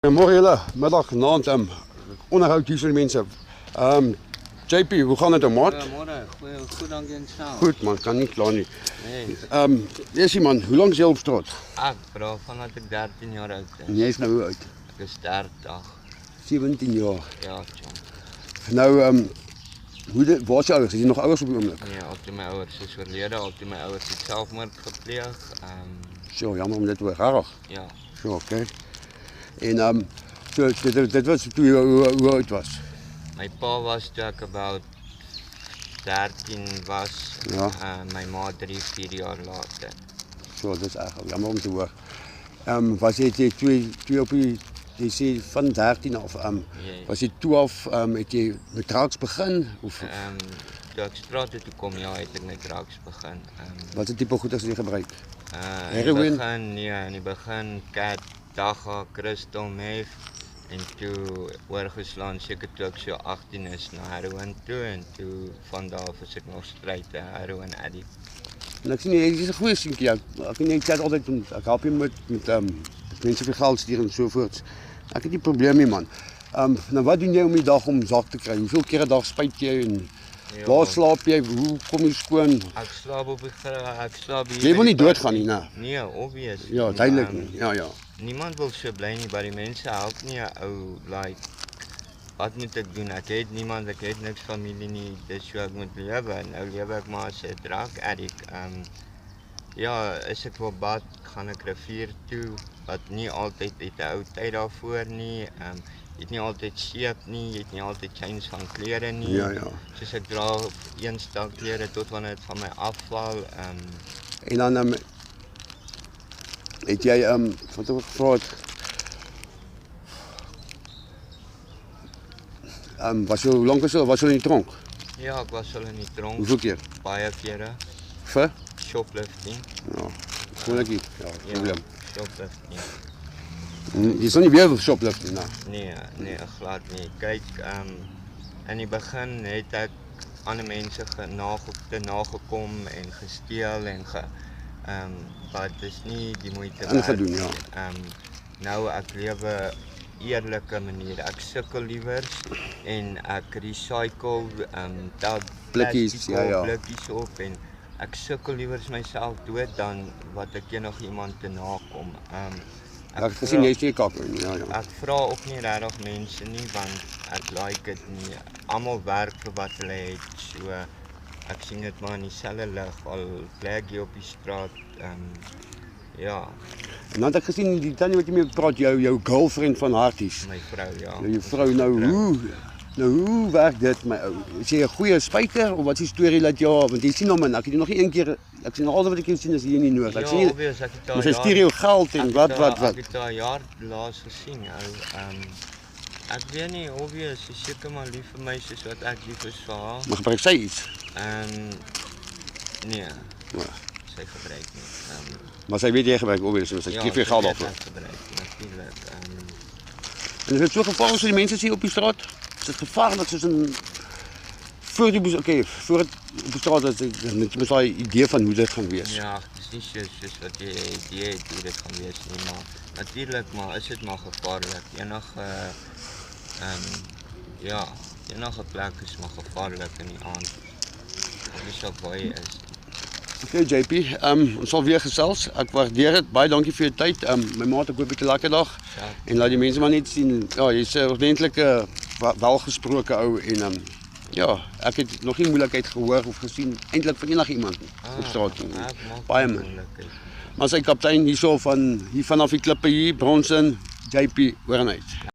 Goedemorgen jullie, middag, naand, onderhoud hier voor de mensen. JP, hoe gaat het maat? Goedemorgen, goed dank je zelf. Goed man, kan niet klaar niet. Nee. Eerst man, hoe lang is je op straat? Bro, vanaf ik 13 jaar oud En is. jij is nou hoe oud? Ik is 30. 17 jaar. Ja, tjong. Nou, waar is je ouders? Is je nog ouders op je ogenblik? Nee, altijd mijn ouders is overleden, altijd mijn ouders het zelfmoord gepleegd. Zo, jammer om dit te horen. Ja. Zo, oké. En dit was toen je hoe oud was? Mijn pa was toen ik about 13 was. Ja. Mijn ma 3-4 jaar later. Zo, dat is eigenlijk jammer om te horen. Was je twee op je zei van 13 af, was je toe af, het je met drugs begin? Of Toen ik straat toe kom, ja, het ik met drugs begin. wat het type goed as jy gebruik? In die begin cat, dagga, crystal meth en toe oorgeslaan seker toe ek so 18 is na heroin toe en toe van daar af is ek nog straight heroin addict. En ek sien jy is 'n goeie seentjie. Ek ken jy chat altyd ek help jy met mense vir geld stuur en so voort. Ek het nie probleem nie man. Nou wat doen jy om die dag om sak te kry? Hoeveel keer 'n dag spuit jy en waar slaap jy? Hoe kom jy skoon? Ek slaap op ek slaap hier. Jy wil nie doodgaan nie, né? Nee, obvious. Ja, duidelik nie. Ja. Niemand wil so bly nie, maar die mense help nie 'n ou like wat moet ek doen? Ek het niemand, ek het niks familie nie. Dis hoe ek moet lewe. Nou lewe ek maar as 'n drug addict. Ja, as ek wil bad, gaan ek rivier toe wat nie altyd het 'n ou tyd daarvoor nie. Jy het nie altyd seep nie, jy het nie altyd change van klere nie. Ja. Soos ek dra een stuk klere tot wanneer dit van my afval. En dan het jy wat ek gevra het. Hoe lank was jy in die tronk? Ja, ek was al in die tronk Hoeveel keer? baie kere. Vir? Shoplifting. Ja. Gewoonlik nie. Ja, probleem. Shoplifting. Jy is nie weer shoplifting nou. Nee, glad nie. Kyk, in die begin het ek ander mense nagekom en gesteel en wat is nie die moeite werd. Ingedoen, ja. Nou ek lewe eerlike manier. Ek sukkel liewers en ek recycle tel Blikkies, ja. blikkies op en ek sukkel liewers myself dood dan wat ek enigiemand te nakom. Ek het gesien jy is nie kak nie. Ja. Ek vra ook nie regtig mense nie want ek like dit nie. Almal werk vir wat hulle het. So ek sien dit maar in dieselfde lig al plek jy op die straat. Ja, En dan het ek gesien die tannie wat jy mee praat, jou girlfriend van Harties. my vrou, ja. Jou vrou hoe werk dit my ou? Is jy 'n goeie spuiter of wat is die storie dat ja, want jy sien hom en ek het nog nie een keer ek sien altyd wat ek sien is hier nie nodig. Ek sien obvious, ek het maar sy stuur jou geld en wat. Ek het haar jaar laas gesien, ou. Ek weet nie, obvious, sy is seker maar lief vir my soos wat ek lief is vir haar. Maar gebruik sy iets? Nee, Ja. sy gebruik nie. Maar sy weet jy gebruik obvious, so sy gee vir jou geld daarvoor. Ek gebruik natuurlik. En is dit so gevaarlik vir die mense hier op die straat? Is dit gevaarlik soos voor het op die straat dat jy mos daai idee van hoe dit gaan wees. Ja, dis nie soos wat jy idee het hoe dit gaan wees nie, maar natuurlik maar is dit maar gevaarlik. Enige plek is maar gevaarlik in die aand. Dis so waar jy is. Okay JP, ons sal weer gesels. Ek waardeer dit. Baie dankie vir jou tyd. My maat, ek hoop jy 'n lekker dag. Ja. En laat die mense maar net sien, ja, jy's 'n ordentlike welgesproke ou en ja, ek het nog nie moeilikheid gehoor of gesien eintlik van enigiemand op straat nie. Baie min. Maar sy kaptein hierso hier vanaf die klippe hier, Bronson, JP, oor en uit.